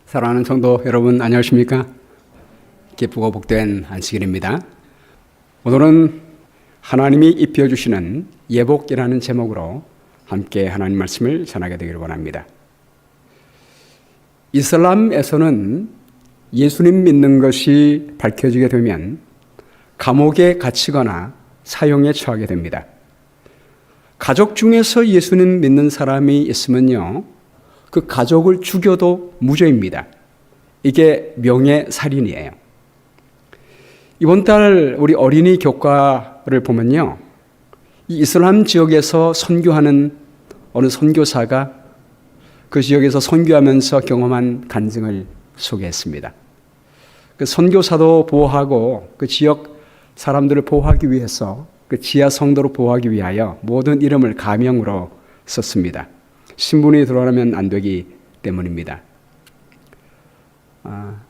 사랑하는 성도 여러분, 안녕하십니까? 기쁘고 복된 안식일입니다. 오늘은 하나님이 입혀주시는 예복이라는 제목으로 함께 하나님 말씀을 전하게 되기를 원합니다. 이슬람에서는 예수님 믿는 것이 밝혀지게 되면 감옥에 갇히거나 사형에 처하게 됩니다. 가족 중에서 예수님 믿는 사람이 있으면요, 그 가족을 죽여도 무죄입니다. 이게 명예살인이에요. 이번 달 우리 어린이 교과를 보면요, 이 이슬람 지역에서 선교하는 어느 선교사가 그 지역에서 선교하면서 경험한 간증을 소개했습니다. 그 선교사도 보호하고 그 지역 사람들을 보호하기 위해서 그 지하 성도를 보호하기 위하여 모든 이름을 가명으로 썼습니다. 신분이 드러나면 안 되기 때문입니다.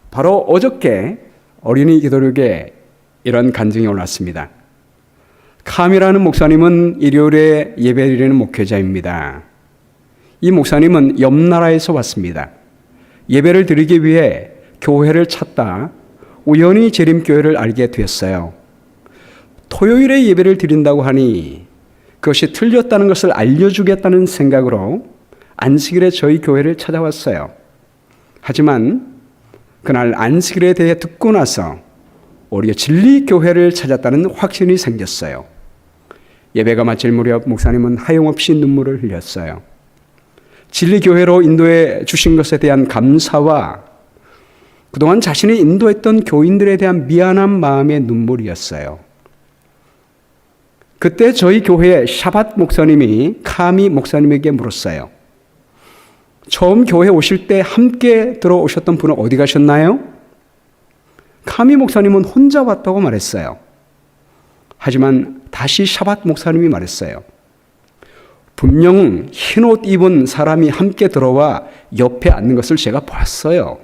바로 어저께 어린이 기도력에 이런 간증이 올랐습니다. 캄이라는 목사님은 일요일에 예배드리는 목회자입니다. 이 목사님은 옆 나라에서 왔습니다. 예배를 드리기 위해 교회를 찾다 우연히 재림교회를 알게 됐어요. 토요일에 예배를 드린다고 하니 그것이 틀렸다는 것을 알려주겠다는 생각으로 안식일에 저희 교회를 찾아왔어요. 하지만 그날 안식일에 대해 듣고 나서 오히려 진리교회를 찾았다는 확신이 생겼어요. 예배가 마칠 무렵 목사님은 하염없이 눈물을 흘렸어요. 진리교회로 인도해 주신 것에 대한 감사와 그동안 자신이 인도했던 교인들에 대한 미안한 마음의 눈물이었어요. 그때 저희 교회의 샤밧 목사님이 카미 목사님에게 물었어요. 처음 교회 오실 때 함께 들어오셨던 분은 어디 가셨나요? 카미 목사님은 혼자 왔다고 말했어요. 하지만 다시 샤밧 목사님이 말했어요. 분명 흰옷 입은 사람이 함께 들어와 옆에 앉는 것을 제가 봤어요.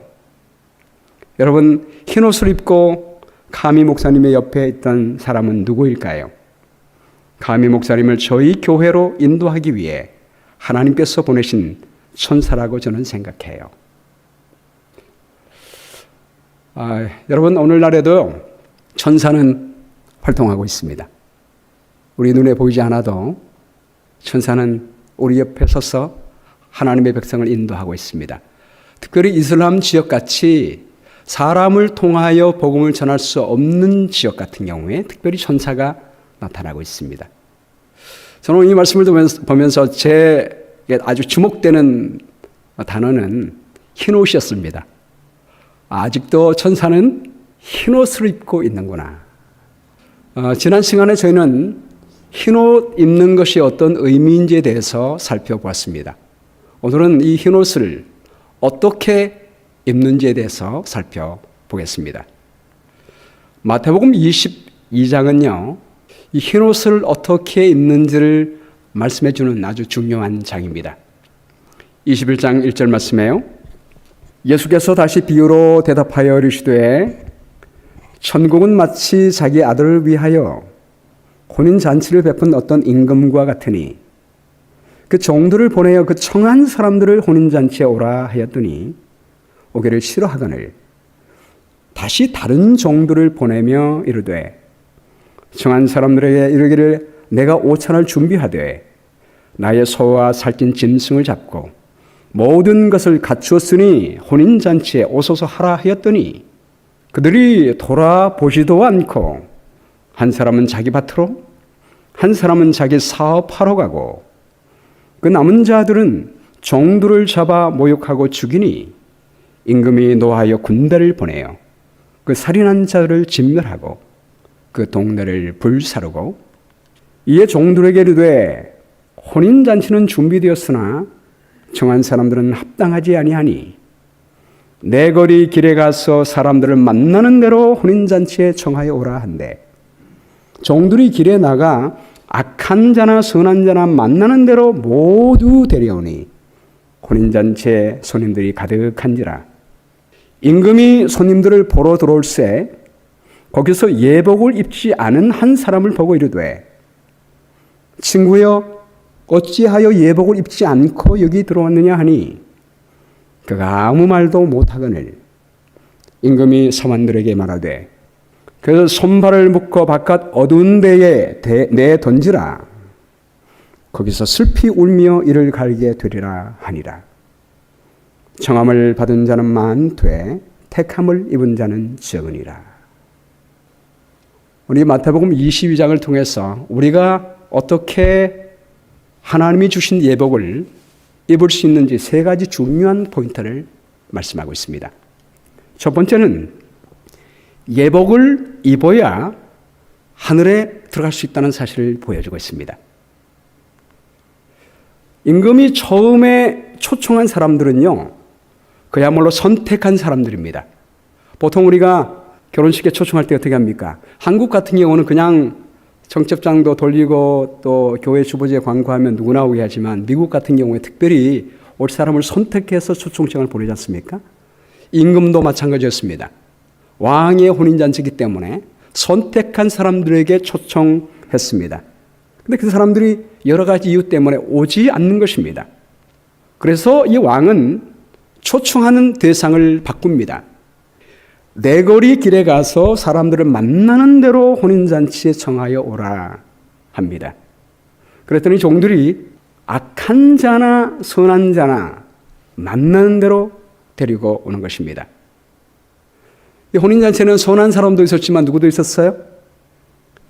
여러분, 흰옷을 입고 카미 목사님의 옆에 있던 사람은 누구일까요? 카미 목사님을 저희 교회로 인도하기 위해 하나님께서 보내신 천사라고 저는 생각해요. 여러분, 오늘날에도 천사는 활동하고 있습니다. 우리 눈에 보이지 않아도 천사는 우리 옆에 서서 하나님의 백성을 인도하고 있습니다. 특별히 이슬람 지역같이 사람을 통하여 복음을 전할 수 없는 지역 같은 경우에 특별히 천사가 나타나고 있습니다. 저는 이 말씀을 보면서 제 아주 주목되는 단어는 흰옷이었습니다. 아직도 천사는 흰옷을 입고 있는구나. 지난 시간에 저희는 흰옷 입는 것이 어떤 의미인지에 대해서 살펴보았습니다. 오늘은 이 흰옷을 어떻게 입는지에 대해서 살펴보겠습니다. 마태복음 22장은요, 이 흰옷을 어떻게 입는지를 말씀해 주는 아주 중요한 장입니다. 21장 1절 말씀에요. 예수께서 다시 비유로 대답하여 이르시되 천국은 마치 자기 아들을 위하여 혼인잔치를 베푼 어떤 임금과 같으니 그 종들을 보내어 그 청한 사람들을 혼인잔치에 오라 하였더니 오기를 싫어하거늘 다시 다른 종들을 보내며 이르되 청한 사람들에게 이르기를 내가 오찬을 준비하되 나의 소와 살찐 짐승을 잡고 모든 것을 갖추었으니 혼인잔치에 오소서 하라 하였더니 그들이 돌아보지도 않고 한 사람은 자기 밭으로 한 사람은 자기 사업하러 가고 그 남은 자들은 종들을 잡아 모욕하고 죽이니 임금이 노하여 군대를 보내어 그 살인한 자들을 진멸하고 그 동네를 불사르고 이에 종들에게 이르되 혼인잔치는 준비되었으나 청한 사람들은 합당하지 아니하니 내 거리 길에 가서 사람들을 만나는 대로 혼인잔치에 청하여 오라 한대 종들이 길에 나가 악한 자나 선한 자나 만나는 대로 모두 데려오니 혼인잔치에 손님들이 가득한지라 임금이 손님들을 보러 들어올새 거기서 예복을 입지 않은 한 사람을 보고 이르되 친구여 어찌하여 예복을 입지 않고 여기 들어왔느냐 하니 그가 아무 말도 못하거늘 임금이 사관들에게 말하되 그 손발을 묶어 바깥 어두운 데에 내 던지라. 거기서 슬피 울며 이를 갈게 되리라 하니라. 청함을 받은 자는 많되 택함을 입은 자는 적으니라. 우리 마태복음 22장을 통해서 우리가 어떻게 하나님이 주신 예복을 입을 수 있는지 세 가지 중요한 포인트를 말씀하고 있습니다. 첫 번째는 예복을 입어야 하늘에 들어갈 수 있다는 사실을 보여주고 있습니다. 임금이 처음에 초청한 사람들은요, 그야말로 선택한 사람들입니다. 보통 우리가 결혼식에 초청할 때 어떻게 합니까? 한국 같은 경우는 그냥 청첩장도 돌리고 또 교회 주보지에 광고하면 누구나 오게 하지만 미국 같은 경우에 특별히 올 사람을 선택해서 초청장을 보내지 않습니까? 임금도 마찬가지였습니다. 왕의 혼인잔치이기 때문에 선택한 사람들에게 초청했습니다. 근데 그 사람들이 여러 가지 이유 때문에 오지 않는 것입니다. 그래서 이 왕은 초청하는 대상을 바꿉니다. 내거리 길에 가서 사람들을 만나는 대로 혼인잔치에 청하여 오라 합니다. 그랬더니 종들이 악한 자나 선한 자나 만나는 대로 데리고 오는 것입니다. 이 혼인잔치에는 선한 사람도 있었지만 누구도 있었어요?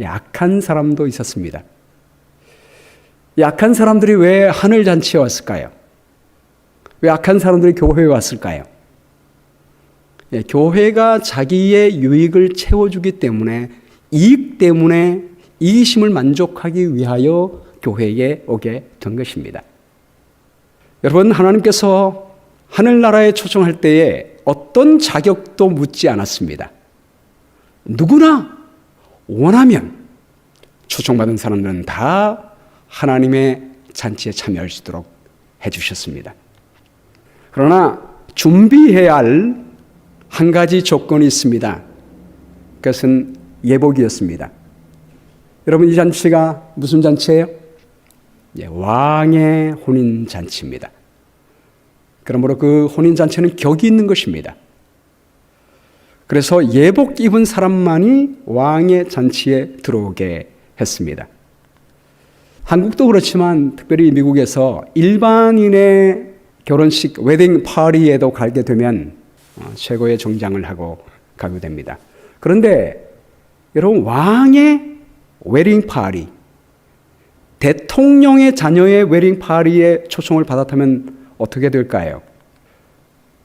악한 사람도 있었습니다. 이 악한 사람들이 왜 하늘잔치에 왔을까요? 왜 악한 사람들이 교회에 왔을까요? 교회가 자기의 유익을 채워주기 때문에, 이익 때문에 이기심을 만족하기 위하여 교회에 오게 된 것입니다. 여러분, 하나님께서 하늘나라에 초청할 때에 어떤 자격도 묻지 않았습니다. 누구나 원하면 초청받은 사람들은 다 하나님의 잔치에 참여할 수 있도록 해주셨습니다. 그러나 준비해야 할 한 가지 조건이 있습니다. 그것은 예복이었습니다. 여러분, 이 잔치가 무슨 잔치예요? 왕의 혼인잔치입니다. 그러므로 그 혼인잔치는 격이 있는 것입니다. 그래서 예복 입은 사람만이 왕의 잔치에 들어오게 했습니다. 한국도 그렇지만 특별히 미국에서 일반인의 결혼식 웨딩 파티에도 가게 되면 최고의 정장을 하고 가게 됩니다. 그런데 여러분, 왕의 웨딩 파티, 대통령의 자녀의 웨딩 파티에 초청을 받았다면 어떻게 될까요?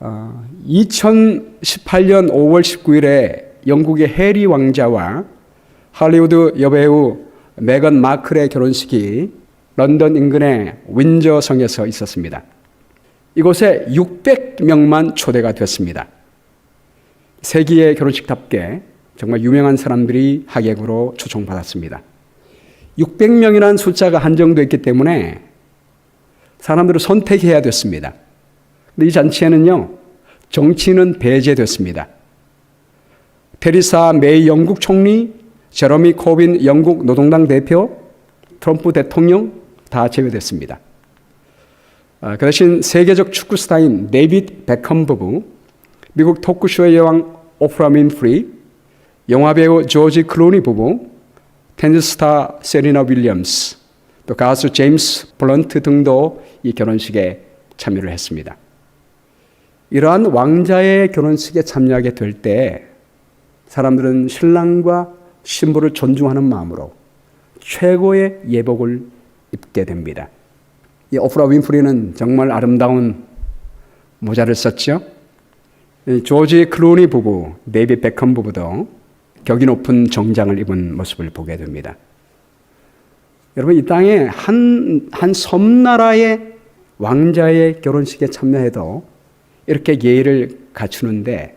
2018년 5월 19일에 영국의 해리 왕자와 할리우드 여배우 메건 마클의 결혼식이 런던 인근의 윈저 성에서 있었습니다. 이곳에 600명만 초대가 됐습니다. 세기의 결혼식답게 정말 유명한 사람들이 하객으로 초청받았습니다. 600명이라는 숫자가 한정되어 있기 때문에 사람들을 선택해야 됐습니다. 근데 이 잔치에는요, 정치인은 배제됐습니다. 테리사 메이 영국 총리, 제러미 코빈 영국 노동당 대표, 트럼프 대통령 다 제외됐습니다. 그 대신 세계적 축구 스타인 데이비드 베컴 부부, 미국 토크쇼의 여왕 오프라 윈프리, 영화배우 조지 클루니 부부, 테니스 스타 세리나 윌리엄스, 또 가수 제임스 블런트 등도 이 결혼식에 참여를 했습니다. 이러한 왕자의 결혼식에 참여하게 될 때 사람들은 신랑과 신부를 존중하는 마음으로 최고의 예복을 입게 됩니다. 이 오프라 윈프리는 정말 아름다운 모자를 썼죠. 조지 클루니 부부, 데이비드 베컴 부부도 격이 높은 정장을 입은 모습을 보게 됩니다. 여러분, 이 땅에 한 섬나라의 왕자의 결혼식에 참여해도 이렇게 예의를 갖추는데,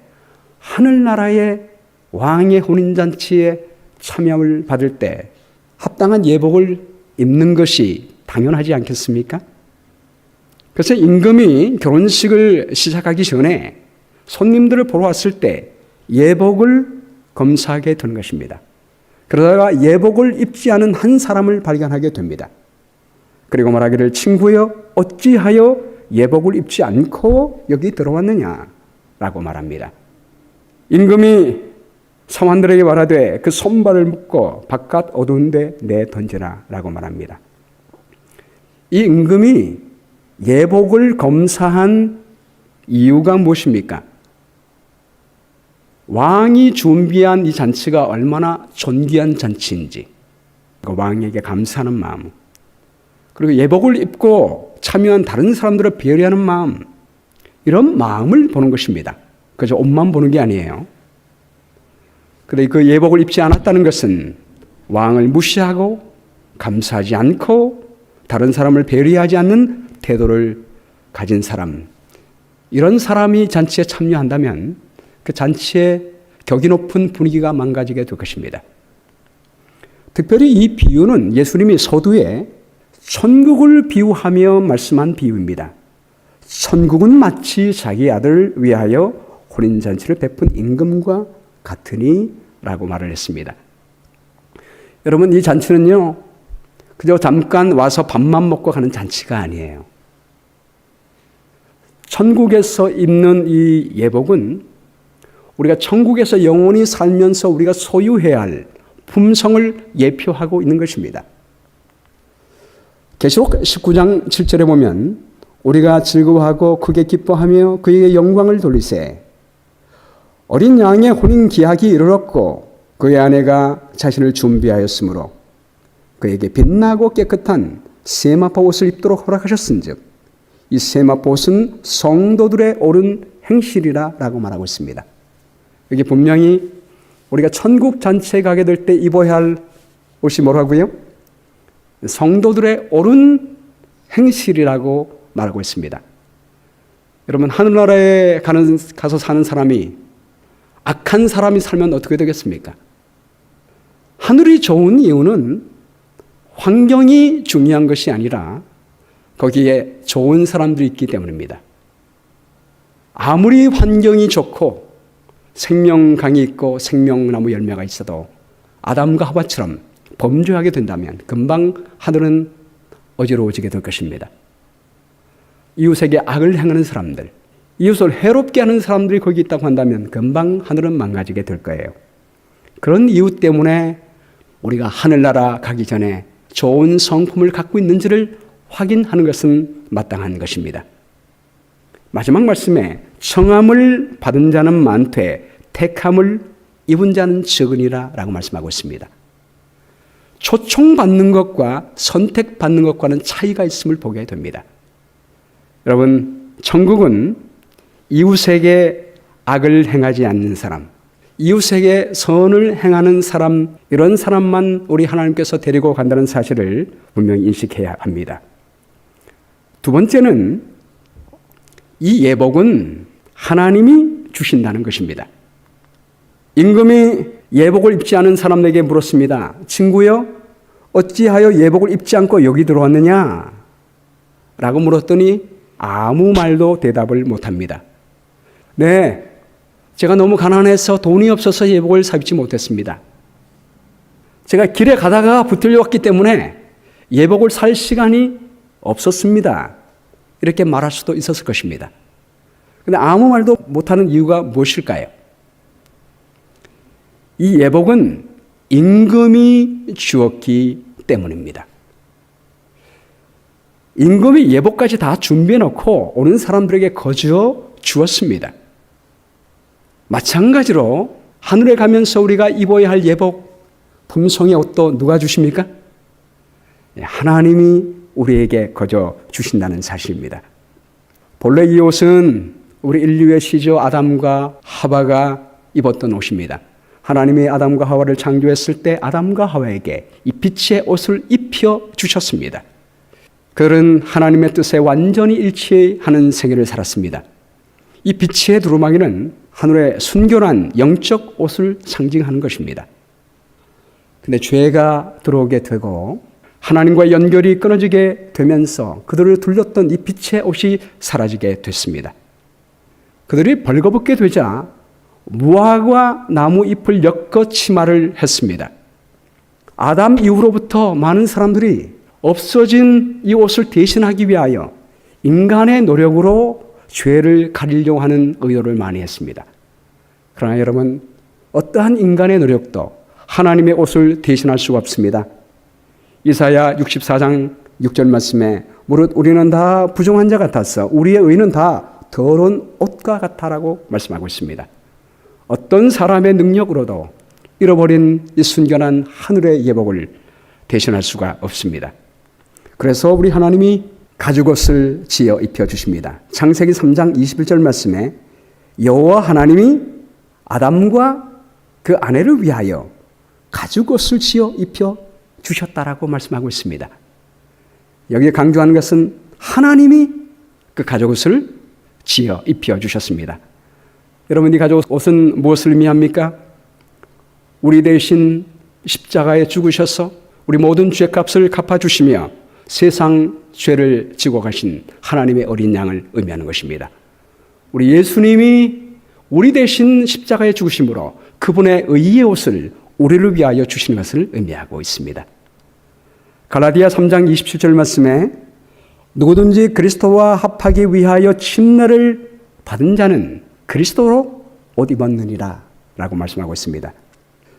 하늘나라의 왕의 혼인잔치에 참여를 받을 때 합당한 예복을 입는 것이 당연하지 않겠습니까? 그래서 임금이 결혼식을 시작하기 전에 손님들을 보러 왔을 때 예복을 검사하게 되는 것입니다. 그러다가 예복을 입지 않은 한 사람을 발견하게 됩니다. 그리고 말하기를, 친구여, 어찌하여 예복을 입지 않고 여기 들어왔느냐라고 말합니다. 임금이 사환들에게 말하되 그 손발을 묶고 바깥 어두운 데 내던지라 라고 말합니다. 이 임금이 예복을 검사한 이유가 무엇입니까? 왕이 준비한 이 잔치가 얼마나 존귀한 잔치인지, 왕에게 감사하는 마음, 그리고 예복을 입고 참여한 다른 사람들을 배려하는 마음, 이런 마음을 보는 것입니다. 그저 옷만 보는 게 아니에요. 그런데 그 예복을 입지 않았다는 것은 왕을 무시하고 감사하지 않고 다른 사람을 배려하지 않는 태도를 가진 사람, 이런 사람이 잔치에 참여한다면 그 잔치의 격이 높은 분위기가 망가지게 될 것입니다. 특별히 이 비유는 예수님이 서두에 천국을 비유하며 말씀한 비유입니다. 천국은 마치 자기 아들을 위하여 혼인잔치를 베푼 임금과 같으니 라고 말을 했습니다. 여러분, 이 잔치는요, 그저 잠깐 와서 밥만 먹고 가는 잔치가 아니에요. 천국에서 입는 이 예복은 우리가 천국에서 영원히 살면서 우리가 소유해야 할 품성을 예표하고 있는 것입니다. 계시록 19장 7절에 보면 우리가 즐거워하고 크게 기뻐하며 그에게 영광을 돌리세. 어린 양의 혼인 기약이 이르렀고 그의 아내가 자신을 준비하였으므로 그에게 빛나고 깨끗한 세마포 옷을 입도록 허락하셨은즉 이 세마포 옷은 성도들의 옳은 행실이라 라고 말하고 있습니다. 여기 분명히 우리가 천국 잔치에 가게 될 때 입어야 할 옷이 뭐라고요? 성도들의 옳은 행실이라고 말하고 있습니다. 여러분, 하늘나라에 가서 사는 사람이 악한 사람이 살면 어떻게 되겠습니까? 하늘이 좋은 이유는 환경이 중요한 것이 아니라 거기에 좋은 사람들이 있기 때문입니다. 아무리 환경이 좋고 생명강이 있고 생명나무 열매가 있어도 아담과 하와처럼 범죄하게 된다면 금방 하늘은 어지러워지게 될 것입니다. 이웃에게 악을 행하는 사람들, 이웃을 해롭게 하는 사람들이 거기 있다고 한다면 금방 하늘은 망가지게 될 거예요. 그런 이유 때문에 우리가 하늘나라 가기 전에 좋은 성품을 갖고 있는지를 확인하는 것은 마땅한 것입니다. 마지막 말씀에 청함을 받은 자는 많되 택함을 입은 자는 적으니라 라고 말씀하고 있습니다. 초청받는 것과 선택받는 것과는 차이가 있음을 보게 됩니다. 여러분, 천국은 이웃에게 악을 행하지 않는 사람, 이웃에게 선을 행하는 사람, 이런 사람만 우리 하나님께서 데리고 간다는 사실을 분명히 인식해야 합니다. 두 번째는 이 예복은 하나님이 주신다는 것입니다. 임금이 예복을 입지 않은 사람에게 물었습니다. 친구여, 어찌하여 예복을 입지 않고 여기 들어왔느냐? 라고 물었더니 아무 말도 대답을 못합니다. 네, 제가 너무 가난해서 돈이 없어서 예복을 사입지 못했습니다. 제가 길에 가다가 붙들려왔기 때문에 예복을 살 시간이 없었습니다. 이렇게 말할 수도 있었을 것입니다. 그런데 아무 말도 못하는 이유가 무엇일까요? 이 예복은 임금이 주었기 때문입니다. 임금이 예복까지 다 준비해 놓고 오는 사람들에게 거저 주었습니다. 마찬가지로 하늘에 가면서 우리가 입어야 할 예복, 품성의 옷도 누가 주십니까? 하나님이 우리에게 거저 주신다는 사실입니다. 본래 이 옷은 우리 인류의 시조 아담과 하와가 입었던 옷입니다. 하나님이 아담과 하와를 창조했을 때 아담과 하와에게 이 빛의 옷을 입혀 주셨습니다. 그들은 하나님의 뜻에 완전히 일치하는 생애를 살았습니다. 이 빛의 두루마기는 하늘의 순결한 영적 옷을 상징하는 것입니다. 그런데 죄가 들어오게 되고 하나님과 연결이 끊어지게 되면서 그들을 둘렀던 이 빛의 옷이 사라지게 됐습니다. 그들이 벌거벗게 되자 무화과 나무 잎을 엮어 치마를 했습니다. 아담 이후로부터 많은 사람들이 없어진 이 옷을 대신하기 위하여 인간의 노력으로 죄를 가리려고 하는 의도를 많이 했습니다. 그러나 여러분, 어떠한 인간의 노력도 하나님의 옷을 대신할 수가 없습니다. 이사야 64장 6절 말씀에 무릇 우리는 다 부정한 자 같았어. 우리의 의는 다 더러운 옷과 같다라고 말씀하고 있습니다. 어떤 사람의 능력으로도 잃어버린 이 순결한 하늘의 예복을 대신할 수가 없습니다. 그래서 우리 하나님이 가죽옷을 지어 입혀주십니다. 창세기 3장 21절 말씀에 여호와 하나님이 아담과 그 아내를 위하여 가죽옷을 지어 입혀주셨다라고 말씀하고 있습니다. 여기에 강조하는 것은 하나님이 그 가죽옷을 지어 입혀주셨습니다. 여러분, 이 가죽옷은 무엇을 의미합니까? 우리 대신 십자가에 죽으셔서 우리 모든 죄값을 갚아주시며 세상 죄를 지고 가신 하나님의 어린 양을 의미하는 것입니다. 우리 예수님이 우리 대신 십자가에 죽으심으로 그분의 의의 옷을 우리를 위하여 주시는 것을 의미하고 있습니다. 갈라디아 3장 27절 말씀에 누구든지 그리스도와 합하기 위하여 침례를 받은 자는 그리스도로 옷 입었느니라 라고 말씀하고 있습니다.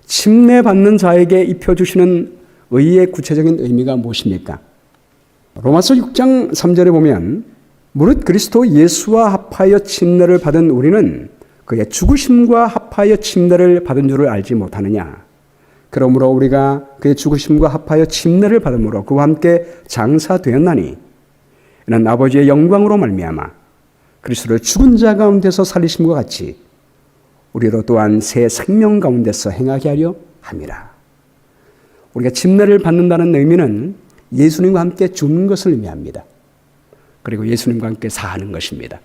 침례 받는 자에게 입혀주시는 의의 구체적인 의미가 무엇입니까? 로마서 6장 3절에 보면 무릇 그리스도 예수와 합하여 침례를 받은 우리는 그의 죽으심과 합하여 침례를 받은 줄을 알지 못하느냐. 그러므로 우리가 그의 죽으심과 합하여 침례를 받음으로 그와 함께 장사되었나니 이는 아버지의 영광으로 말미암아 그리스도를 죽은 자 가운데서 살리심과 같이 우리로 또한 새 생명 가운데서 행하게 하려 함이라. 우리가 침례를 받는다는 의미는 예수님과 함께 죽는 것을 의미합니다. 그리고 예수님과 함께 사는 것입니다.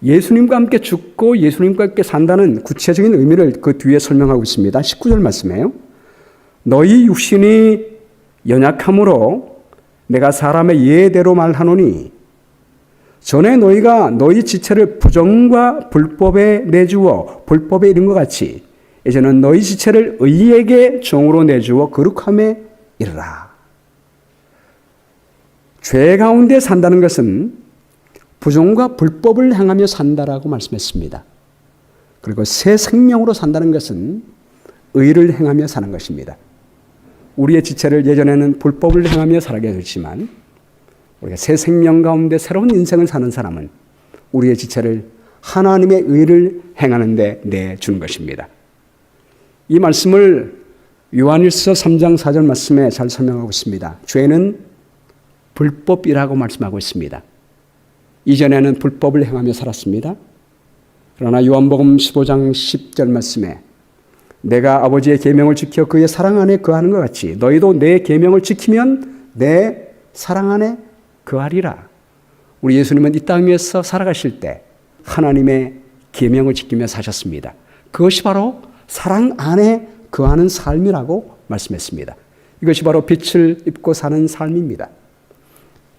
예수님과 함께 죽고 예수님과 함께 산다는 구체적인 의미를 그 뒤에 설명하고 있습니다. 19절 말씀에요. 너희 육신이 연약함으로 내가 사람의 예대로 말하노니 전에 너희가 너희 지체를 부정과 불법에 내주어 불법에 이른 것 같이 이제는 너희 지체를 의에게 종으로 내주어 거룩함에 이르라. 죄 가운데 산다는 것은 부정과 불법을 행하며 산다라고 말씀했습니다. 그리고 새 생명으로 산다는 것은 의를 행하며 사는 것입니다. 우리의 지체를 예전에는 불법을 행하며 살게 했지만 우리가 새 생명 가운데 새로운 인생을 사는 사람은 우리의 지체를 하나님의 의를 행하는 데 내주는 것입니다. 이 말씀을 요한일서 3장 4절 말씀에 잘 설명하고 있습니다. 죄는 불법이라고 말씀하고 있습니다. 이전에는 불법을 행하며 살았습니다. 그러나 요한복음 15장 10절 말씀에 내가 아버지의 계명을 지켜 그의 사랑 안에 거하는 것 같이 너희도 내 계명을 지키면 내 사랑 안에 거하리라. 우리 예수님은 이 땅 위에서 살아가실 때 하나님의 계명을 지키며 사셨습니다. 그것이 바로 사랑 안에 거하는 삶이라고 말씀했습니다. 이것이 바로 빛을 입고 사는 삶입니다.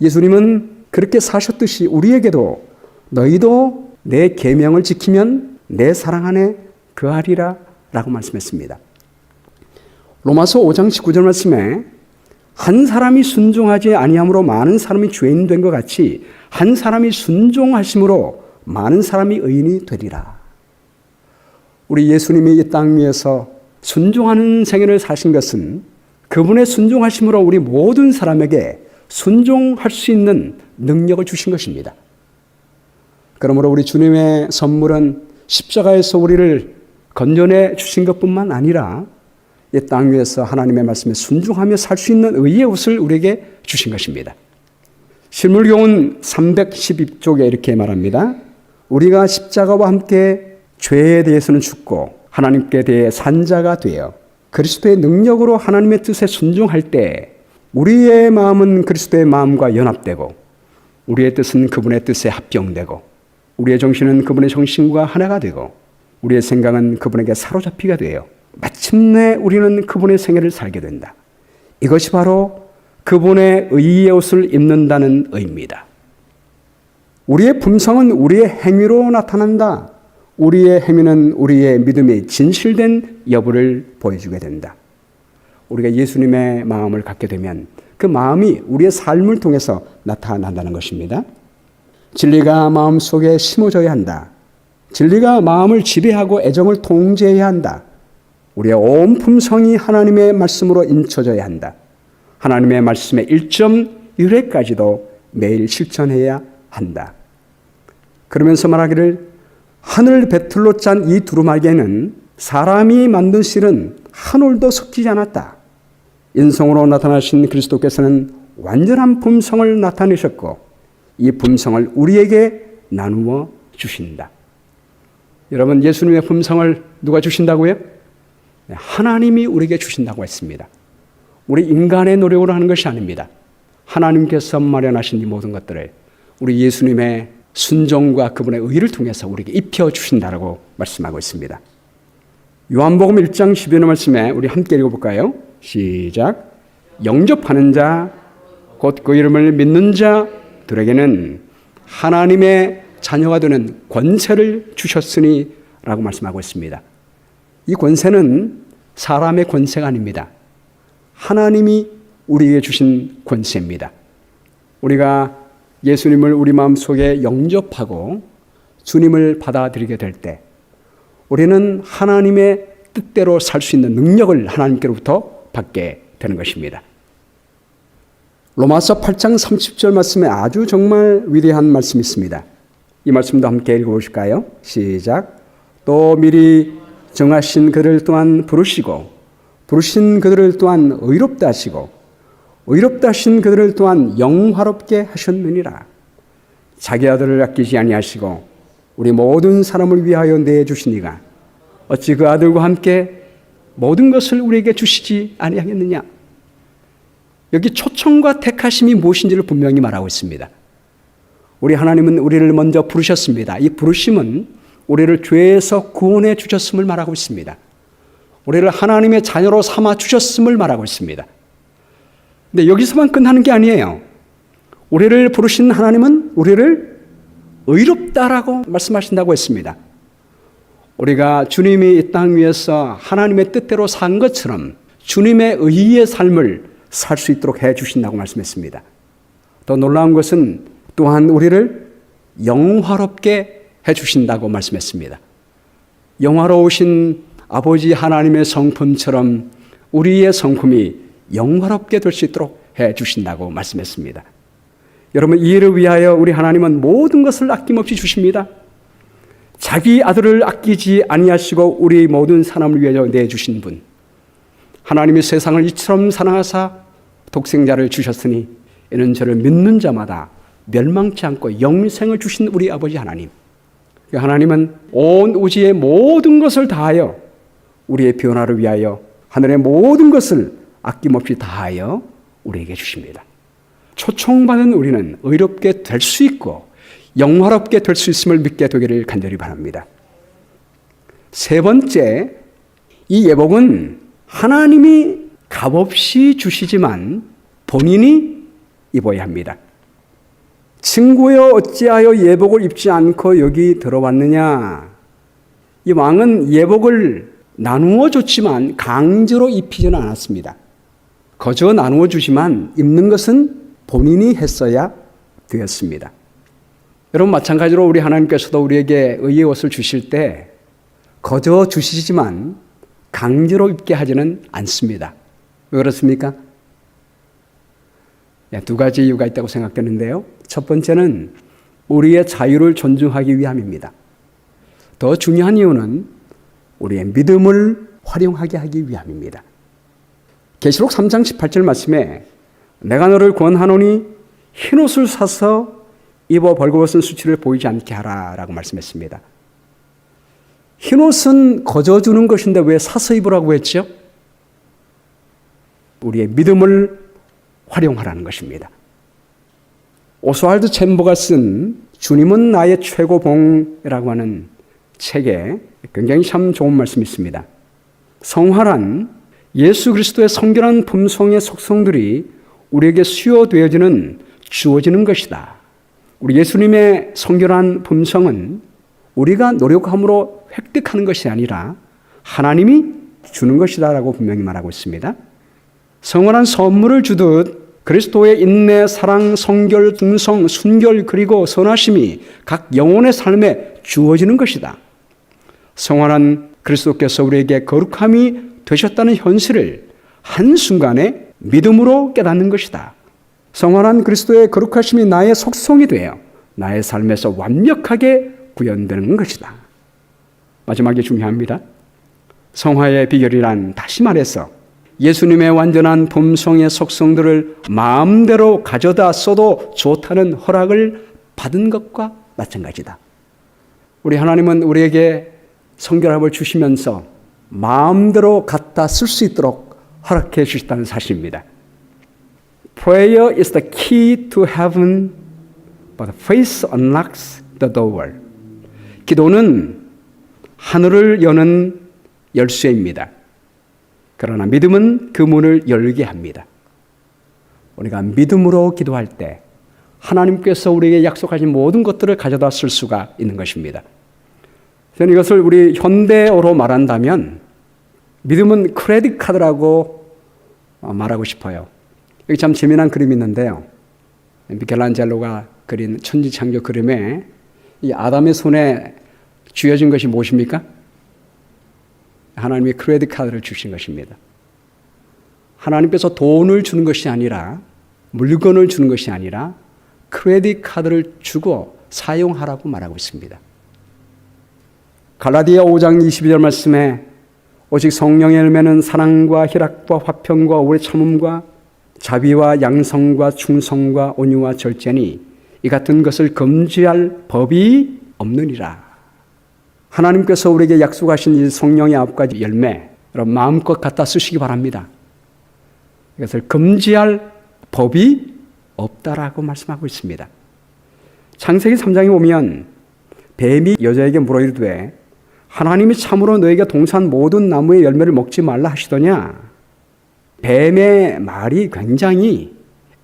예수님은 그렇게 사셨듯이 우리에게도 너희도 내 계명을 지키면 내 사랑 안에 거하리라 라고 말씀했습니다. 로마서 5장 19절 말씀에 한 사람이 순종하지 아니함으로 많은 사람이 죄인 된 것 같이 한 사람이 순종하심으로 많은 사람이 의인이 되리라. 우리 예수님이 이 땅 위에서 순종하는 생애를 사신 것은 그분의 순종하심으로 우리 모든 사람에게 순종할 수 있는 능력을 주신 것입니다. 그러므로 우리 주님의 선물은 십자가에서 우리를 건져내 주신 것뿐만 아니라 이 땅 위에서 하나님의 말씀에 순종하며 살 수 있는 의의 옷을 우리에게 주신 것입니다. 실물교훈 312쪽에 이렇게 말합니다. 우리가 십자가와 함께 죄에 대해서는 죽고 하나님께 대해 산 자가 되어 그리스도의 능력으로 하나님의 뜻에 순종할 때 우리의 마음은 그리스도의 마음과 연합되고 우리의 뜻은 그분의 뜻에 합병되고 우리의 정신은 그분의 정신과 하나가 되고 우리의 생각은 그분에게 사로잡히게 되어 마침내 우리는 그분의 생애를 살게 된다. 이것이 바로 그분의 의의 옷을 입는다는 의미입니다. 우리의 품성은 우리의 행위로 나타난다. 우리의 행위는 우리의 믿음이 진실된 여부를 보여주게 된다. 우리가 예수님의 마음을 갖게 되면 그 마음이 우리의 삶을 통해서 나타난다는 것입니다. 진리가 마음속에 심어져야 한다. 진리가 마음을 지배하고 애정을 통제해야 한다. 우리의 온 품성이 하나님의 말씀으로 인쳐져야 한다. 하나님의 말씀의 1.1회까지도 매일 실천해야 한다. 그러면서 말하기를 하늘 배틀로 짠 이 두루마기에는 사람이 만든 실은 한 올도 섞이지 않았다. 인성으로 나타나신 그리스도께서는 완전한 품성을 나타내셨고 이 품성을 우리에게 나누어 주신다. 여러분, 예수님의 품성을 누가 주신다고요? 하나님이 우리에게 주신다고 했습니다. 우리 인간의 노력으로 하는 것이 아닙니다. 하나님께서 마련하신 이 모든 것들을 우리 예수님의 순종과 그분의 의를 통해서 우리에게 입혀주신다라고 말씀하고 있습니다. 요한복음 1장 12절 말씀에 우리 함께 읽어볼까요? 시작. 영접하는 자, 곧 그 이름을 믿는 자들에게는 하나님의 자녀가 되는 권세를 주셨으니 라고 말씀하고 있습니다. 이 권세는 사람의 권세가 아닙니다. 하나님이 우리에게 주신 권세입니다. 우리가 예수님을 우리 마음속에 영접하고 주님을 받아들이게 될 때 우리는 하나님의 뜻대로 살 수 있는 능력을 하나님께로부터 받게 되는 것입니다. 로마서 8장 30절 말씀에 아주 정말 위대한 말씀이 있습니다. 이 말씀도 함께 읽어보실까요? 시작. 또 미리 정하신 그들을 또한 부르시고 부르신 그들을 또한 의롭다 하시고 의롭다 하신 그들을 또한 영화롭게 하셨느니라. 자기 아들을 아끼지 아니하시고 우리 모든 사람을 위하여 내주신 이가 어찌 그 아들과 함께 모든 것을 우리에게 주시지 아니하겠느냐. 여기 초청과 택하심이 무엇인지를 분명히 말하고 있습니다. 우리 하나님은 우리를 먼저 부르셨습니다. 이 부르심은 우리를 죄에서 구원해 주셨음을 말하고 있습니다. 우리를 하나님의 자녀로 삼아 주셨음을 말하고 있습니다. 근데 여기서만 끝나는 게 아니에요. 우리를 부르신 하나님은 우리를 의롭다라고 말씀하신다고 했습니다. 우리가 주님이 이 땅 위에서 하나님의 뜻대로 산 것처럼 주님의 의의 삶을 살 수 있도록 해 주신다고 말씀했습니다. 더 놀라운 것은 또한 우리를 영화롭게 해 주신다고 말씀했습니다. 영화로우신 아버지 하나님의 성품처럼 우리의 성품이 영화롭게 될 수 있도록 해 주신다고 말씀했습니다. 여러분, 이 일을 위하여 우리 하나님은 모든 것을 아낌없이 주십니다. 자기 아들을 아끼지 아니하시고 우리 모든 사람을 위하여 내주신 분, 하나님이 세상을 이처럼 사랑하사 독생자를 주셨으니 이는 저를 믿는 자마다 멸망치 않고 영생을 주신 우리 아버지 하나님. 하나님은 온 우주의 모든 것을 다하여 우리의 변화를 위하여 하늘의 모든 것을 아낌없이 다하여 우리에게 주십니다. 초청받은 우리는 의롭게 될 수 있고 영화롭게 될 수 있음을 믿게 되기를 간절히 바랍니다. 세 번째, 이 예복은 하나님이 값없이 주시지만 본인이 입어야 합니다. 친구여 어찌하여 예복을 입지 않고 여기 들어왔느냐. 이 왕은 예복을 나누어 줬지만 강제로 입히지는 않았습니다. 거저 나누어 주지만 입는 것은 본인이 했어야 되었습니다. 여러분, 마찬가지로 우리 하나님께서도 우리에게 의의 옷을 주실 때 거저 주시지만 강제로 입게 하지는 않습니다. 왜 그렇습니까? 두 가지 이유가 있다고 생각되는데요. 첫 번째는 우리의 자유를 존중하기 위함입니다. 더 중요한 이유는 우리의 믿음을 활용하게 하기 위함입니다. 계시록 3장 18절 말씀에 내가 너를 권하노니 흰옷을 사서 입어 벌거벗은 수치를 보이지 않게 하라 라고 말씀했습니다. 흰옷은 거저 주는 것인데 왜 사서 입으라고 했죠? 우리의 믿음을 활용하라는 것입니다. 오스왈드 챔버가 쓴 주님은 나의 최고봉이라고 하는 책에 굉장히 참 좋은 말씀이 있습니다. 성화란 예수 그리스도의 성결한 품성의 속성들이 우리에게 수요되어지는 주어지는 것이다. 우리 예수님의 성결한 품성은 우리가 노력함으로 획득하는 것이 아니라 하나님이 주는 것이다 라고 분명히 말하고 있습니다. 성원한 선물을 주듯 그리스도의 인내, 사랑, 성결, 등성, 순결 그리고 선하심이 각 영혼의 삶에 주어지는 것이다. 성화는 그리스도께서 우리에게 거룩함이 되셨다는 현실을 한순간에 믿음으로 깨닫는 것이다. 성화는 그리스도의 거룩하심이 나의 속성이 되어 나의 삶에서 완벽하게 구현되는 것이다. 마지막에 중요합니다. 성화의 비결이란 다시 말해서 예수님의 완전한 품성의 속성들을 마음대로 가져다 써도 좋다는 허락을 받은 것과 마찬가지다. 우리 하나님은 우리에게 성결함을 주시면서 마음대로 갖다 쓸 수 있도록 허락해 주셨다는 사실입니다. Prayer is the key to heaven, but faith unlocks the door. 기도는 하늘을 여는 열쇠입니다. 그러나 믿음은 그 문을 열게 합니다. 우리가 믿음으로 기도할 때 하나님께서 우리에게 약속하신 모든 것들을 가져다 쓸 수가 있는 것입니다. 저는 이것을 우리 현대어로 말한다면 믿음은 크레딧 카드라고 말하고 싶어요. 여기 참 재미난 그림이 있는데요. 미켈란젤로가 그린 천지창조 그림에 이 아담의 손에 쥐어진 것이 무엇입니까? 하나님이 크레딧 카드를 주신 것입니다. 하나님께서 돈을 주는 것이 아니라 물건을 주는 것이 아니라 크레딧 카드를 주고 사용하라고 말하고 있습니다. 갈라디아 5장 22절 말씀에 오직 성령의 열매는 사랑과 희락과 화평과 오래 참음과 자비와 양성과 충성과 온유와 절제니 이 같은 것을 금지할 법이 없느니라. 하나님께서 우리에게 약속하신 이 성령의 9가지 열매, 여러분 마음껏 갖다 쓰시기 바랍니다. 이것을 금지할 법이 없다라고 말씀하고 있습니다. 창세기 3장에 보면 뱀이 여자에게 물어 이르되 하나님이 참으로 너에게 동산 모든 나무의 열매를 먹지 말라 하시더냐? 뱀의 말이 굉장히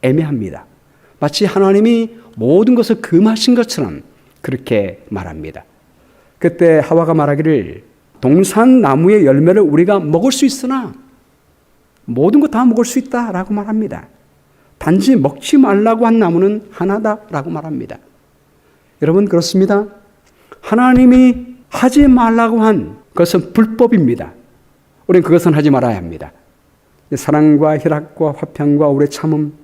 애매합니다. 마치 하나님이 모든 것을 금하신 것처럼 그렇게 말합니다. 그때 하와가 말하기를 동산 나무의 열매를 우리가 먹을 수 있으나 모든 것 다 먹을 수 있다라고 말합니다. 단지 먹지 말라고 한 나무는 하나다라고 말합니다. 여러분 그렇습니다. 하나님이 하지 말라고 한 것은 불법입니다. 우리는 그것은 하지 말아야 합니다. 사랑과 희락과 화평과 오래 참음,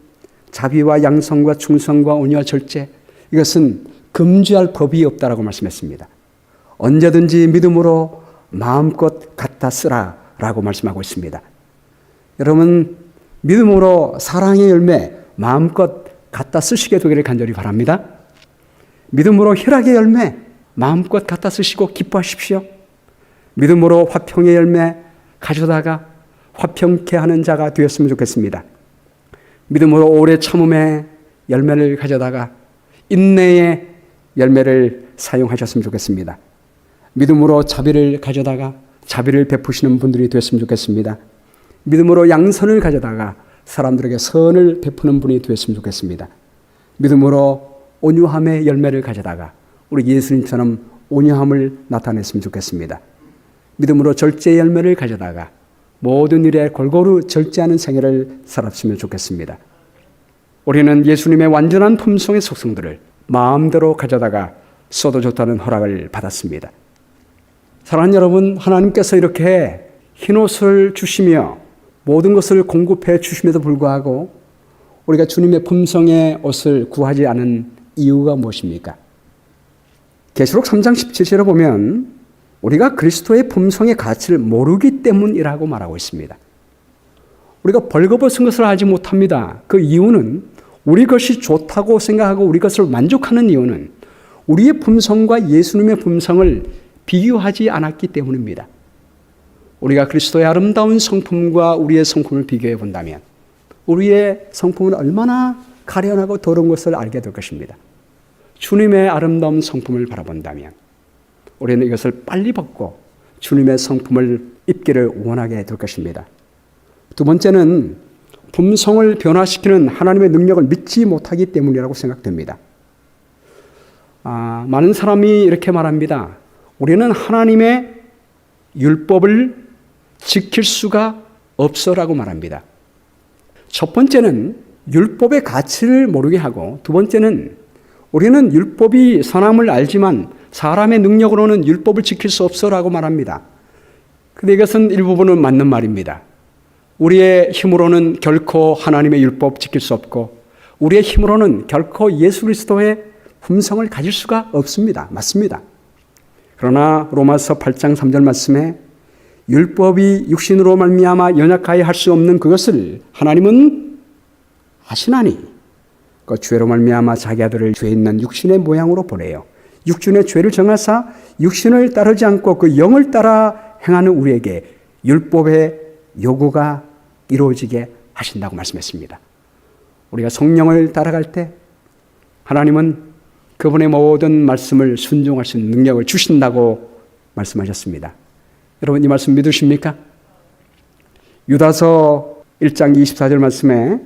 자비와 양성과 충성과 온유와 절제, 이것은 금지할 법이 없다라고 말씀했습니다. 언제든지 믿음으로 마음껏 갖다 쓰라라고 말씀하고 있습니다. 여러분 믿음으로 사랑의 열매 마음껏 갖다 쓰시게 되기를 간절히 바랍니다. 믿음으로 희락의 열매 마음껏 갖다 쓰시고 기뻐하십시오. 믿음으로 화평의 열매 가져다가 화평케 하는 자가 되었으면 좋겠습니다. 믿음으로 오래 참음의 열매를 가져다가 인내의 열매를 사용하셨으면 좋겠습니다. 믿음으로 자비를 가져다가 자비를 베푸시는 분들이 되었으면 좋겠습니다. 믿음으로 양선을 가져다가 사람들에게 선을 베푸는 분이 되었으면 좋겠습니다. 믿음으로 온유함의 열매를 가져다가 우리 예수님처럼 온유함을 나타냈으면 좋겠습니다. 믿음으로 절제의 열매를 가져다가 모든 일에 골고루 절제하는 생애를 살았으면 좋겠습니다. 우리는 예수님의 완전한 품성의 속성들을 마음대로 가져다가 써도 좋다는 허락을 받았습니다. 사랑하는 여러분, 하나님께서 이렇게 흰옷을 주시며 모든 것을 공급해 주심에도 불구하고 우리가 주님의 품성의 옷을 구하지 않은 이유가 무엇입니까? 계시록 3장 17절에 보면 우리가 그리스도의 품성의 가치를 모르기 때문이라고 말하고 있습니다. 우리가 벌거벗은 것을 알지 못합니다. 그 이유는 우리 것이 좋다고 생각하고 우리 것을 만족하는 이유는 우리의 품성과 예수님의 품성을 비교하지 않았기 때문입니다. 우리가 그리스도의 아름다운 성품과 우리의 성품을 비교해 본다면 우리의 성품은 얼마나 가련하고 더러운 것을 알게 될 것입니다. 주님의 아름다운 성품을 바라본다면 우리는 이것을 빨리 벗고 주님의 성품을 입기를 원하게 될 것입니다. 두 번째는 품성을 변화시키는 하나님의 능력을 믿지 못하기 때문이라고 생각됩니다. 많은 사람이 이렇게 말합니다. 우리는 하나님의 율법을 지킬 수가 없어라고 말합니다. 첫 번째는 율법의 가치를 모르게 하고, 두 번째는 우리는 율법이 선함을 알지만 사람의 능력으로는 율법을 지킬 수 없어라고 말합니다. 근데 이것은 일부분은 맞는 말입니다. 우리의 힘으로는 결코 하나님의 율법 지킬 수 없고 우리의 힘으로는 결코 예수 그리스도의 품성을 가질 수가 없습니다. 맞습니다. 그러나 로마서 8장 3절 말씀에 율법이 육신으로 말미암아 연약하여 할 수 없는 그것을 하나님은 하시나니 그 죄로 말미암아 자기 아들을 죄 있는 육신의 모양으로 보내요. 육신의 죄를 정하사 육신을 따르지 않고 그 영을 따라 행하는 우리에게 율법의 요구가 이루어지게 하신다고 말씀했습니다. 우리가 성령을 따라갈 때 하나님은 그분의 모든 말씀을 순종할 수 있는 능력을 주신다고 말씀하셨습니다. 여러분 이 말씀 믿으십니까? 유다서 1장 24절 말씀에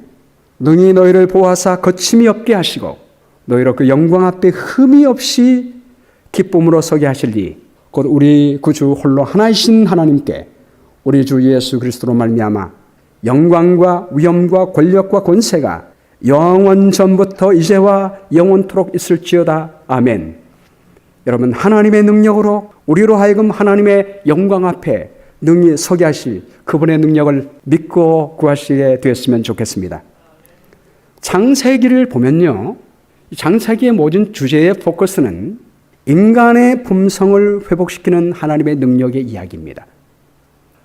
능히 너희를 보호하사 거침이 없게 하시고 너희로 그 영광 앞에 흠이 없이 기쁨으로 서게 하실리 곧 우리 구주 홀로 하나이신 하나님께 우리 주 예수 그리스도로 말미암아 영광과 위엄과 권력과 권세가 영원 전부터 이제와 영원토록 있을지어다. 아멘. 여러분 하나님의 능력으로 우리로 하여금 하나님의 영광 앞에 능히 서게 하실 그분의 능력을 믿고 구하시게 되었으면 좋겠습니다. 창세기를 보면요. 창세기의 모든 주제의 포커스는 인간의 품성을 회복시키는 하나님의 능력의 이야기입니다.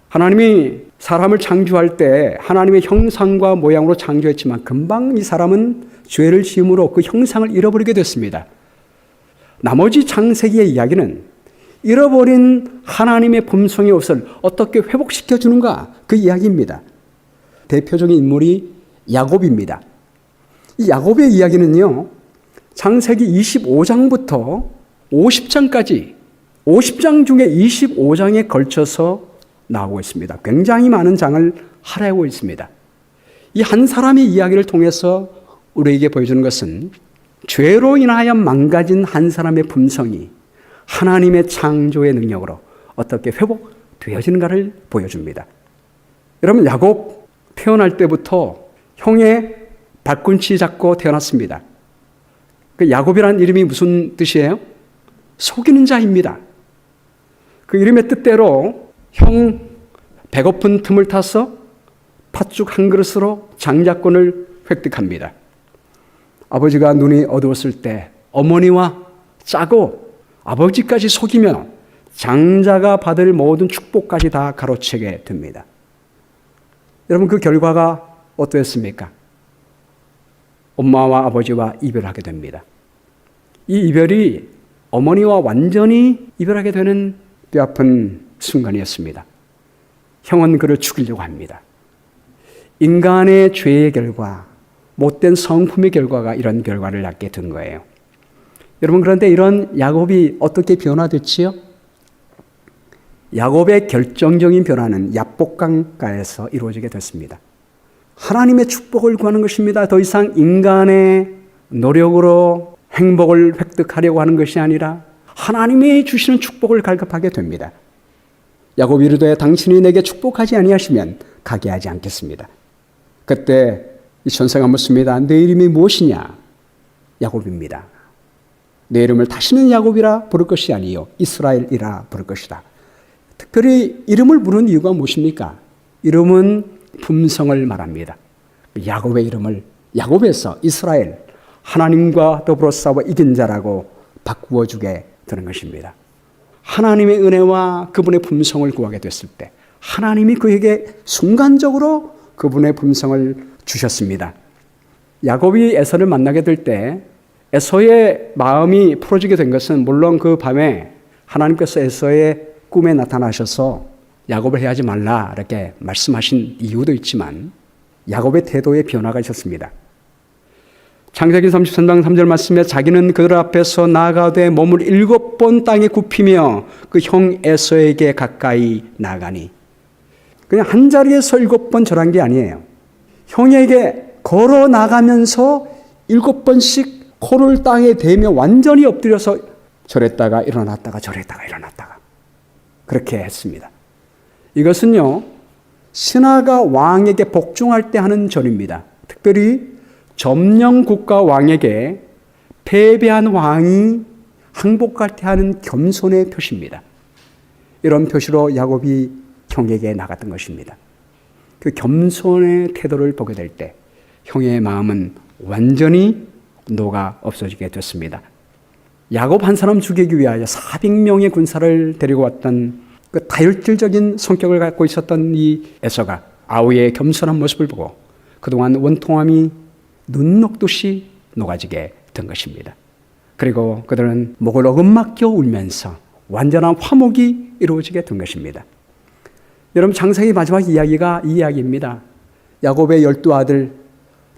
하나님이 사람을 창조할 때 하나님의 형상과 모양으로 창조했지만 금방 이 사람은 죄를 지음으로 그 형상을 잃어버리게 됐습니다. 나머지 창세기의 이야기는 잃어버린 하나님의 품성의 옷을 어떻게 회복시켜 주는가 그 이야기입니다. 대표적인 인물이 야곱입니다. 이 야곱의 이야기는요. 창세기 25장부터 50장까지 50장 중에 25장에 걸쳐서 나오고 있습니다. 굉장히 많은 장을 할애하고 있습니다. 이 한 사람의 이야기를 통해서 우리에게 보여주는 것은 죄로 인하여 망가진 한 사람의 품성이 하나님의 창조의 능력으로 어떻게 회복되어지는가를 보여줍니다. 여러분 야곱 태어날 때부터 형의 발꿈치 잡고 태어났습니다. 그 야곱이라는 이름이 무슨 뜻이에요? 속이는 자입니다. 그 이름의 뜻대로 형 배고픈 틈을 타서 팥죽 한 그릇으로 장자권을 획득합니다. 아버지가 눈이 어두웠을 때 어머니와 짜고 아버지까지 속이며 장자가 받을 모든 축복까지 다 가로채게 됩니다. 여러분 그 결과가 어떠했습니까? 엄마와 아버지와 이별하게 됩니다. 이 이별이 어머니와 완전히 이별하게 되는 뼈아픈 순간이었습니다. 형은 그를 죽이려고 합니다. 인간의 죄의 결과, 못된 성품의 결과가 이런 결과를 낳게 된 거예요. 여러분 그런데 이런 야곱이 어떻게 변화됐지요? 야곱의 결정적인 변화는 야복강가에서 이루어지게 됐습니다. 하나님의 축복을 구하는 것입니다. 더 이상 인간의 노력으로 행복을 획득하려고 하는 것이 아니라 하나님이 주시는 축복을 갈급하게 됩니다. 야곱이 이르되 당신이 내게 축복하지 아니하시면 가게 하지 않겠습니다. 그때 이 선생가 묻습니다. 내 이름이 무엇이냐? 야곱입니다. 내 이름을 다시는 야곱이라 부를 것이 아니요 이스라엘이라 부를 것이다. 특별히 이름을 부르는 이유가 무엇입니까? 이름은 품성을 말합니다. 야곱의 이름을 야곱에서 이스라엘, 하나님과 더불어 싸워 이긴 자라고 바꾸어 주게 되는 것입니다. 하나님의 은혜와 그분의 품성을 구하게 됐을 때 하나님이 그에게 순간적으로 그분의 품성을 주셨습니다. 야곱이 에서를 만나게 될 때 에서의 마음이 풀어지게 된 것은 물론 그 밤에 하나님께서 에서의 꿈에 나타나셔서 야곱을 해하지 말라 이렇게 말씀하신 이유도 있지만 야곱의 태도의 변화가 있었습니다. 창세기 33장 3절 말씀에 자기는 그들 앞에서 나아가되 몸을 7번 땅에 굽히며 그 형 에서에게 가까이 나가니 그냥 한 자리에서 7번 절한 게 아니에요. 형에게 걸어 나가면서 7번씩 코를 땅에 대며 완전히 엎드려서 절했다가 일어났다가 절했다가 일어났다가 그렇게 했습니다. 이것은요 신하가 왕에게 복종할 때 하는 절입니다. 특별히 점령 국가 왕에게 패배한 왕이 항복할 때 하는 겸손의 표시입니다. 이런 표시로 야곱이 형에게 나갔던 것입니다. 그 겸손의 태도를 보게 될 때 형의 마음은 완전히 녹아 없어지게 됐습니다. 야곱 한 사람 죽이기 위하여 400명의 군사를 데리고 왔던 그 다혈질적인 성격을 갖고 있었던 이 에서가 아우의 겸손한 모습을 보고 그동안 원통함이 눈 녹듯이 녹아지게 된 것입니다. 그리고 그들은 목을 어금막겨 울면서 완전한 화목이 이루어지게 된 것입니다. 여러분, 창세기 마지막 이야기가 이 이야기입니다. 야곱의 12아들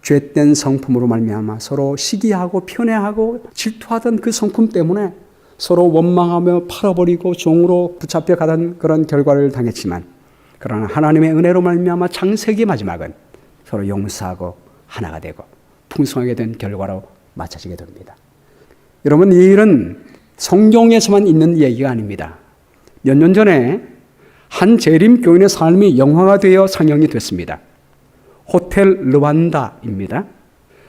죄된 성품으로 말미암아 서로 시기하고 편애하고 질투하던 그 성품 때문에 서로 원망하며 팔아버리고 종으로 붙잡혀 가던 그런 결과를 당했지만, 그러나 하나님의 은혜로 말미암아 창세기 마지막은 서로 용서하고 하나가 되고 풍성하게 된 결과로 맞춰지게 됩니다. 여러분, 이 일은 성경에서만 있는 얘기가 아닙니다. 몇 년 전에 한 재림 교인의 삶이 영화가 되어 상영이 됐습니다. 호텔 르완다입니다.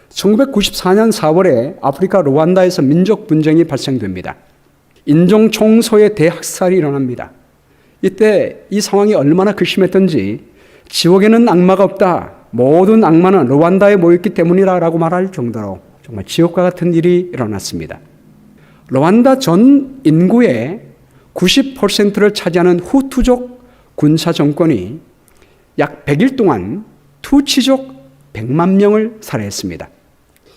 1994년 4월에 아프리카 르완다에서 민족 분쟁이 발생됩니다. 인종 총소의 대학살이 일어납니다. 이때 이 상황이 얼마나 극심했던지 지옥에는 악마가 없다, 모든 악마는 르완다에 모였기 때문이라고 말할 정도로 정말 지옥과 같은 일이 일어났습니다. 르완다 전 인구의 90%를 차지하는 후투족 군사 정권이 약 100일 동안 투치족 100만 명을 살해했습니다.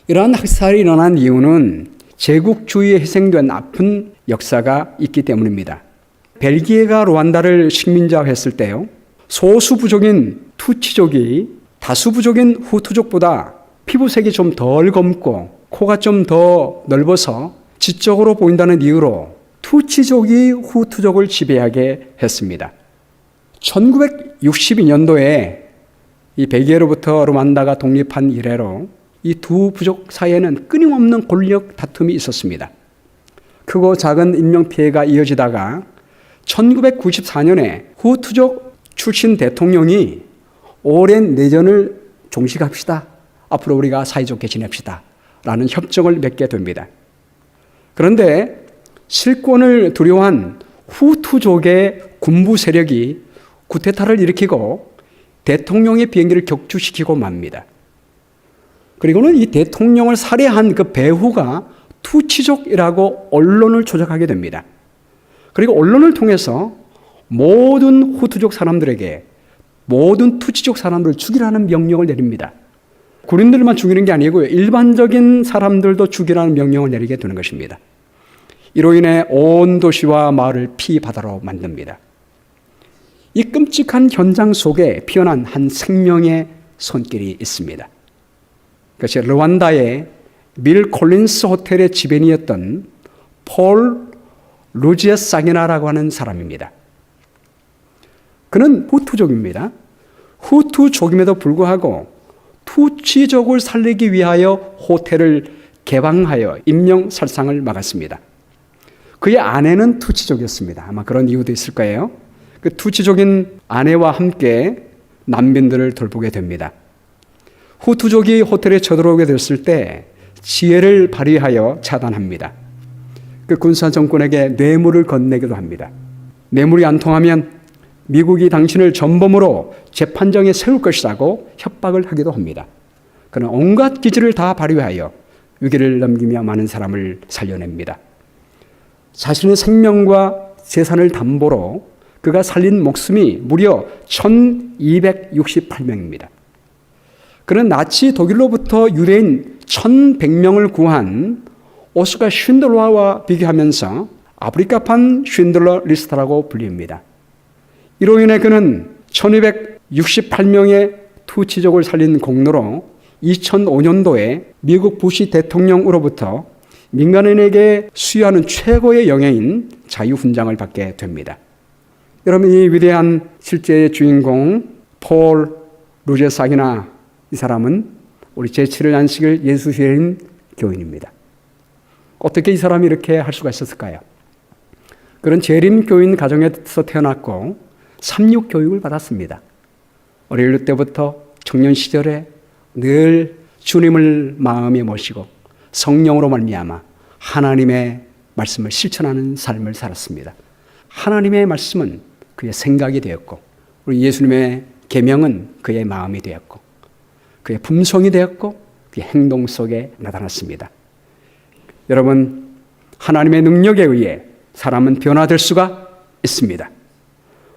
이러한 학살이 일어난 이유는 제국주의에 희생된 아픈 역사가 있기 때문입니다. 벨기에가 르완다를 식민지화했을 때요, 소수부족인 투치족이 다수부족인 후투족보다 피부색이 좀 덜 검고 코가 좀 더 넓어서 지적으로 보인다는 이유로 투치족이 후투족을 지배하게 했습니다. 1962년도에 이 벨기에로부터 르완다가 독립한 이래로 이 두 부족 사이에는 끊임없는 권력 다툼이 있었습니다. 크고 작은 인명피해가 이어지다가 1994년에 후투족 출신 대통령이 오랜 내전을 종식합시다, 앞으로 우리가 사이좋게 지냅시다 라는 협정을 맺게 됩니다. 그런데 실권을 두려워한 후투족의 군부 세력이 쿠데타를 일으키고 대통령의 비행기를 격추시키고 맙니다. 그리고는 이 대통령을 살해한 그 배후가 투치족이라고 언론을 조작하게 됩니다. 그리고 언론을 통해서 모든 후투족 사람들에게 모든 투치족 사람들을 죽이라는 명령을 내립니다. 군인들만 죽이는 게 아니고요, 일반적인 사람들도 죽이라는 명령을 내리게 되는 것입니다. 이로 인해 온 도시와 마을을 피바다로 만듭니다. 이 끔찍한 현장 속에 피어난 한 생명의 손길이 있습니다. 그것이 르완다의 밀 콜린스 호텔의 지배인이었던 폴 루지에사기나라고 하는 사람입니다. 그는 후투족입니다. 후투족임에도 불구하고 투치족을 살리기 위하여 호텔을 개방하여 인명살상을 막았습니다. 그의 아내는 투치족이었습니다. 아마 그런 이유도 있을 거예요. 그 투치족인 아내와 함께 난민들을 돌보게 됩니다. 후투족이 호텔에 쳐들어오게 됐을 때 지혜를 발휘하여 차단합니다. 그 군사 정권에게 뇌물을 건네기도 합니다. 뇌물이 안 통하면 미국이 당신을 전범으로 재판정에 세울 것이라고 협박을 하기도 합니다. 그는 온갖 기질을 다 발휘하여 위기를 넘기며 많은 사람을 살려냅니다. 자신의 생명과 재산을 담보로 그가 살린 목숨이 무려 1268명입니다. 그는 나치 독일로부터 유대인 1100명을 구한 오스카 쉰들러와 비교하면서 아프리카판 쉰들러 리스트라고 불립니다. 이로 인해 그는 1268명의 투치족을 살린 공로로 2005년도에 미국 부시 대통령으로부터 민간인에게 수여하는 최고의 영예인 자유훈장을 받게 됩니다. 여러분, 이 위대한 실제의 주인공 폴 루제사기나, 이 사람은 우리 제7일 안식일 예수시인 교인입니다. 어떻게 이 사람이 이렇게 할 수가 있었을까요? 그런 재림 교인 가정에서 태어났고 삼육 교육을 받았습니다. 어릴 때부터 청년 시절에 늘 주님을 마음에 모시고 성령으로 말미암아 하나님의 말씀을 실천하는 삶을 살았습니다. 하나님의 말씀은 그의 생각이 되었고 우리 예수님의 계명은 그의 마음이 되었고 그의 품성이 되었고 그의 행동 속에 나타났습니다. 여러분, 하나님의 능력에 의해 사람은 변화될 수가 있습니다.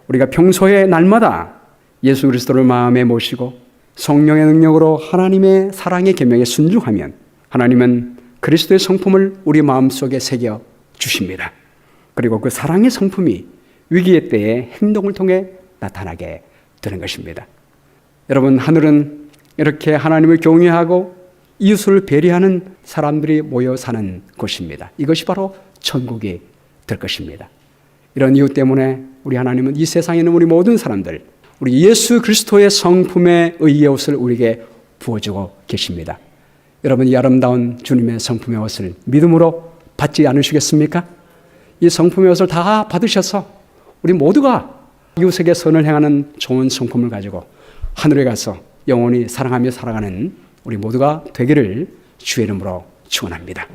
우리가 평소에 날마다 예수 그리스도를 마음에 모시고 성령의 능력으로 하나님의 사랑의 계명에 순종하면 하나님은 그리스도의 성품을 우리 마음속에 새겨 주십니다. 그리고 그 사랑의 성품이 위기의 때에 행동을 통해 나타나게 되는 것입니다. 여러분, 하늘은 이렇게 하나님을 경외하고 이웃을 배려하는 사람들이 모여 사는 곳입니다. 이것이 바로 천국이 될 것입니다. 이런 이유 때문에 우리 하나님은 이 세상에 있는 우리 모든 사람들, 우리 예수 그리스도의 성품의 의의 옷을 우리에게 부어주고 계십니다. 여러분, 이 아름다운 주님의 성품의 옷을 믿음으로 받지 않으시겠습니까? 이 성품의 옷을 다 받으셔서 우리 모두가 이웃에게 선을 행하는 좋은 성품을 가지고 하늘에 가서 영원히 사랑하며 살아가는 우리 모두가 되기를 주의 이름으로 축원합니다.